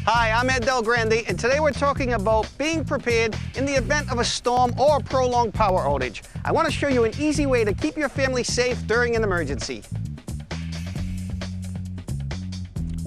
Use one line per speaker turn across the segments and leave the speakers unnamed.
Hi, I'm Ed Del Grande, and today we're talking about being prepared in the event of a storm or a prolonged power outage. I want to show you an easy way to keep your family safe during an emergency.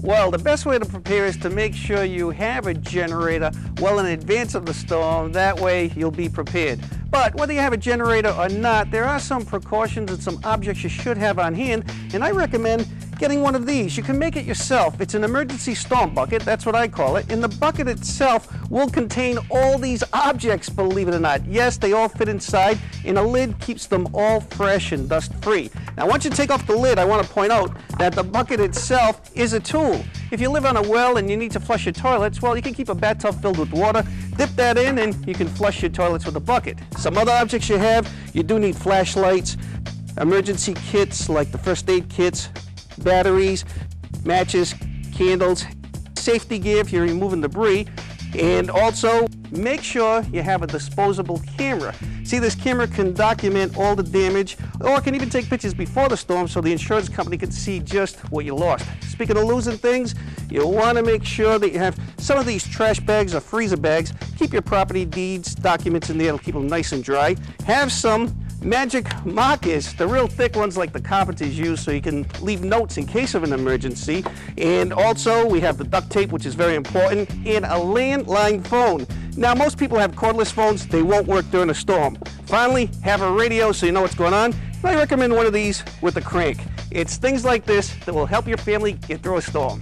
Well, the best way to prepare is to make sure you have a generator well in advance of the storm. That way you'll be prepared. But whether you have a generator or not, there are some precautions and some objects you should have on hand, and I recommend getting one of these. You can make it yourself. It's an emergency storm bucket, that's what I call it, and the bucket itself will contain all these objects, believe it or not. Yes, they all fit inside, and a lid keeps them all fresh and dust-free. Now, once you take off the lid, I want to point out that the bucket itself is a tool. If you live on a well and you need to flush your toilets, well, you can keep a bathtub filled with water, dip that in, and you can flush your toilets with a bucket. Some other objects you have, you do need flashlights, emergency kits like the first aid kits, batteries, matches, candles, safety gear if you're removing debris, and also make sure you have a disposable camera. See, this camera can document all the damage, or can even take pictures before the storm so the insurance company can see just what you lost. Speaking of losing things, you want to make sure that you have some of these trash bags or freezer bags. Keep your property deeds, documents in there, it'll keep them nice and dry. Have some magic markers, the real thick ones like the carpenters use, so you can leave notes in case of an emergency. And also we have the duct tape, which is very important, and a landline phone. Now, most people have cordless phones. They won't work during a storm. Finally, have a radio so you know what's going on. I recommend one of these with a crank. It's things like this that will help your family get through a storm.